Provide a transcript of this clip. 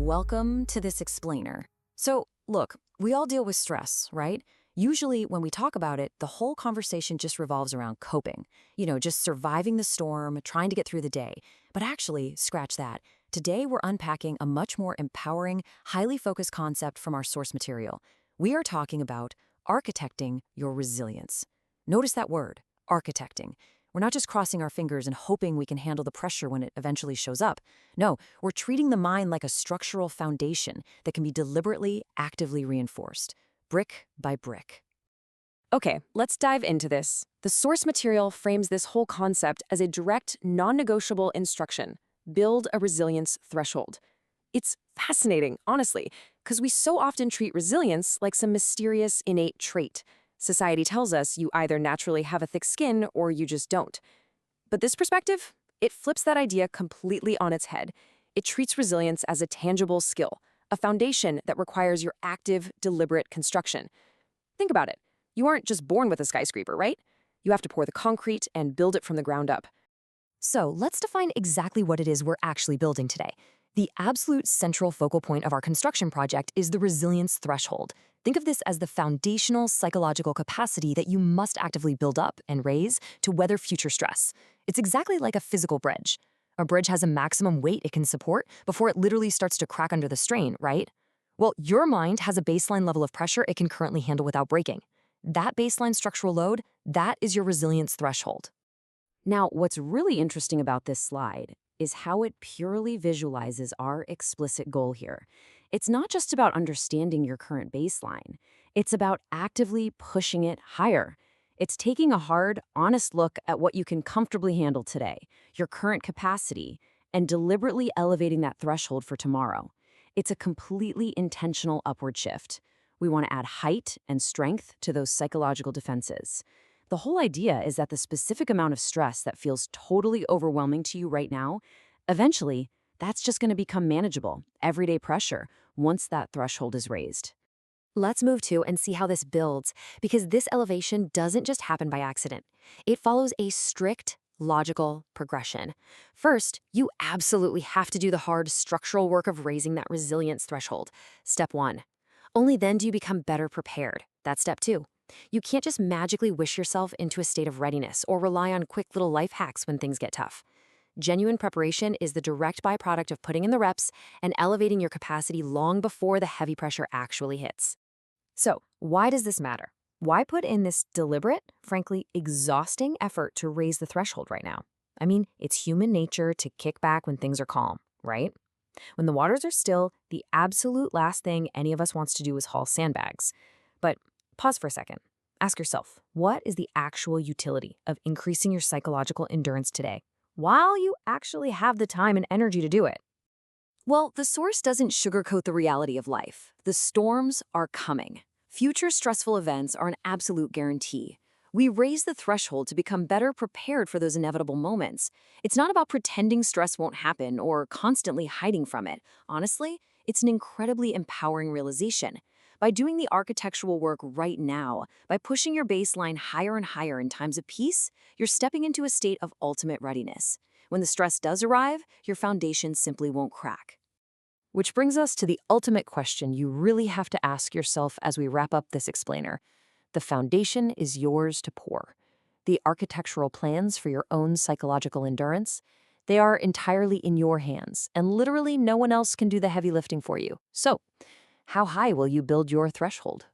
Welcome to this explainer. So, look, we all deal with stress, right? Usually, when we talk about it, the whole conversation just revolves around coping. Just surviving the storm, trying to get through the day. But actually, scratch that. Today, we're unpacking a much more empowering, highly focused concept from our source material. We are talking about architecting your resilience. Notice that word, architecting. We're not just crossing our fingers and hoping we can handle the pressure when it eventually shows up. No, we're treating the mind like a structural foundation that can be deliberately, actively reinforced, brick by brick. Okay, let's dive into this. The source material frames this whole concept as a direct, non-negotiable instruction. Build a resilience threshold. It's fascinating, honestly, because we so often treat resilience like some mysterious innate trait. Society tells us you either naturally have a thick skin or you just don't. But this perspective, it flips that idea completely on its head. It treats resilience as a tangible skill, a foundation that requires your active, deliberate construction. Think about it. You aren't just born with a skyscraper, right? You have to pour the concrete and build it from the ground up. So let's define exactly what it is we're actually building today. The absolute central focal point of our construction project is the resilience threshold. Think of this as the foundational psychological capacity that you must actively build up and raise to weather future stress. It's exactly like a physical bridge. A bridge has a maximum weight it can support before it literally starts to crack under the strain, right? Well, your mind has a baseline level of pressure it can currently handle without breaking. That baseline structural load, that is your resilience threshold. Now, what's really interesting about this slide is how it purely visualizes our explicit goal here. It's not just about understanding your current baseline. It's about actively pushing it higher. It's taking a hard, honest look at what you can comfortably handle today, your current capacity, and deliberately elevating that threshold for tomorrow. It's a completely intentional upward shift. We want to add height and strength to those psychological defenses. The whole idea is that the specific amount of stress that feels totally overwhelming to you right now, eventually, that's just going to become manageable, everyday pressure, once that threshold is raised. Let's move to and see how this builds, because this elevation doesn't just happen by accident. It follows a strict, logical progression. First, you absolutely have to do the hard structural work of raising that resilience threshold. Step 1. Only then do you become better prepared. That's step 2. You can't just magically wish yourself into a state of readiness or rely on quick little life hacks when things get tough. Genuine preparation is the direct byproduct of putting in the reps and elevating your capacity long before the heavy pressure actually hits. So, why does this matter? Why put in this deliberate, frankly, exhausting effort to raise the threshold right now? I mean, it's human nature to kick back when things are calm, right? When the waters are still, the absolute last thing any of us wants to do is haul sandbags. But pause for a second. Ask yourself, what is the actual utility of increasing your psychological endurance today, while you actually have the time and energy to do it? Well, the source doesn't sugarcoat the reality of life. The storms are coming. Future stressful events are an absolute guarantee. We raise the threshold to become better prepared for those inevitable moments. It's not about pretending stress won't happen or constantly hiding from it. Honestly, it's an incredibly empowering realization. By doing the architectural work right now, by pushing your baseline higher and higher in times of peace, you're stepping into a state of ultimate readiness. When the stress does arrive, your foundation simply won't crack. Which brings us to the ultimate question you really have to ask yourself as we wrap up this explainer. The foundation is yours to pour. The architectural plans for your own psychological endurance, they are entirely in your hands, and literally no one else can do the heavy lifting for you. So, how high will you build your threshold?